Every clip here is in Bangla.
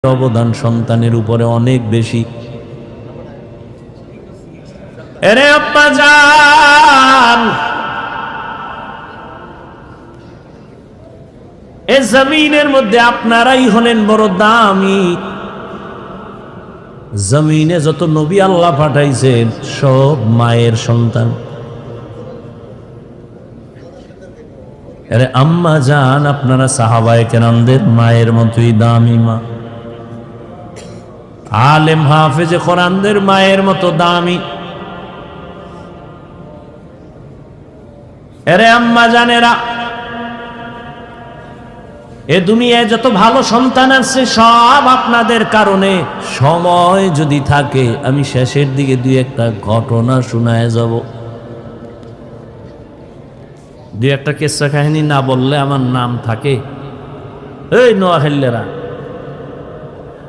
অবদান সন্তানের উপরে অনেক বেশি। এরে আব্বা জান, এ জমিনের মধ্যে আপনারাই হলেন বড় দামি। জমিনে যত নবী আল্লাহ পাঠাইছেন সব মায়ের সন্তান। আরে আম্মা জান, আপনারা সাহাবায়ে কেরামদের মায়ের মতোই দামি মা। আলেম হাফেজে কোরআনদের মায়ের মতো দামি। আরে আম্মা জানেরা, এ দুনিয়ায় যত ভালো সন্তান আছে সব আপনাদের কারণে। সময় যদি থাকে আমি শেষের দিকে দুই একটা ঘটনা শোনায় যাব। দুই একটা কিস্সা কাহিনী না বললে আমার নাম থাকে। এই নোয়াখালীরা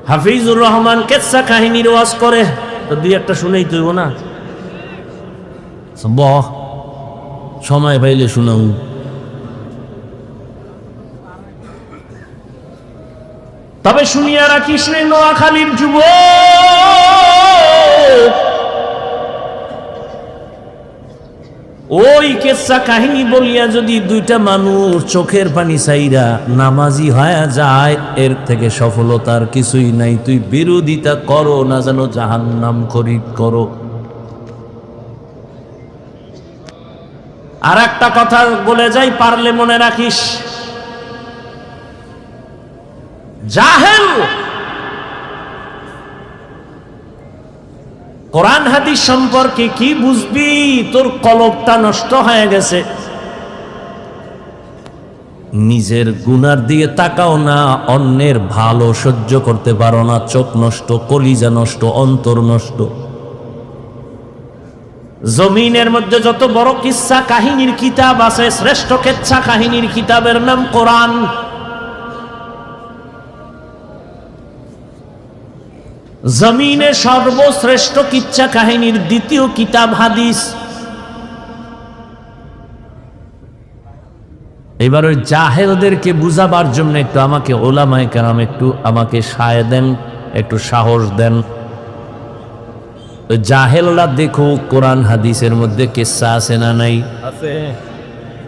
হাফিজুর রহমান কিস্সা কাহিনীর ওয়াজ করে, তো দুই একটা শুনেই তুইব না? বহ, সময় পাইলে শুনাও। তবে শুনিয়া রাখিস রে নোয়াখালীর যুবক, ওই কেচ্ছা কাহিনী বলিয়া যদি দুইটা মানুষ চোখের পানি চাইরা নামাজি হয়ে যায়, এর থেকে সফলতার কিছুই নাই। তুই বিরোধিতা করো না যেন জাহান্নাম খরিদ করো। আর একটা কথা বলে যাই, পারলে মনে রাখিস, জাহেল কোরআন হাদিস সম্পর্কে কি বুঝবি? তোর কলবটা নষ্ট হয়ে গেছে। নিজের গুনার দিকে তাকাও না, অন্যের ভালো সহ্য করতে পারো না। চোখ নষ্ট, কলিজা নষ্ট, অন্তর নষ্ট। জমিনের মধ্যে যত বড় কিচ্ছা কাহিনীর কিতাব আছে, শ্রেষ্ঠ কিচ্ছা কাহিনীর কিতাবের নাম কোরআন। জমিনে সর্বশ্রেষ্ঠ কিচ্ছা কাহিনীর দ্বিতীয় কিতাব হাদিস। এবার ওই জাহেলদেরকে বুঝাবার জন্য একটু আমাকে ওলামায়ে কেরাম একটু আমাকে সায় দেন, একটু সাহস দেন। জাহেলরা দেখো কোরআন হাদিসের মধ্যে কিচ্ছা আছে না নাই? আছে।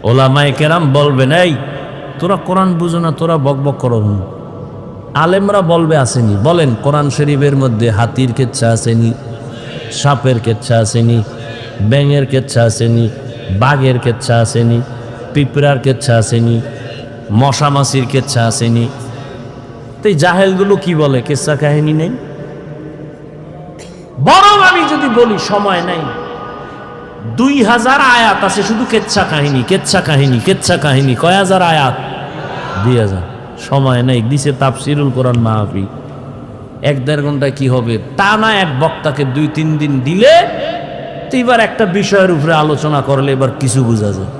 ওলামায়ে কেরাম বলবেন, এই তোরা কোরআন বুঝো না, তোরা বকবক করো। আলেমরা বলবে আসেনি। বলেন, কোরআন শরীফের মধ্যে হাতির কেচ্ছা আসেনি, সাপের কেচ্ছা আসেনি, ব্যাঙের কেচ্ছা আসেনি, বাঘের কেচ্ছা আসেনি, পিঁপড়ার কেচ্ছা আসেনি, মশা মাছির কেচ্ছা আসেনি? তো এই জাহেলগুলো কি বলে কেচ্ছা কাহিনী নেই? বরং আমি যদি বলি, সময় নাই, 2000 আয়াত আছে শুধু কেচ্ছা কাহিনী, কেচ্ছা কাহিনী, কেচ্ছা কাহিনী। কয় হাজার আয়াত? 2000। সময় নাই, দিছে তাফসিরুল কোরআন মাহফিল। 1-1.5 ঘন্টা কি হবে? টানা এক বক্তাকে 2-3 দিন দিলে তো এবার একটা বিষয়ের উপরে আলোচনা করলে এবার কিছু বোঝা যায়।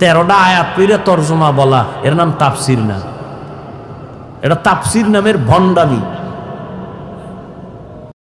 13টা আয়াত পড়ে তর্জমা বলা, এর নাম তাফসির না। এটা তাফসির নামের ভণ্ডামি।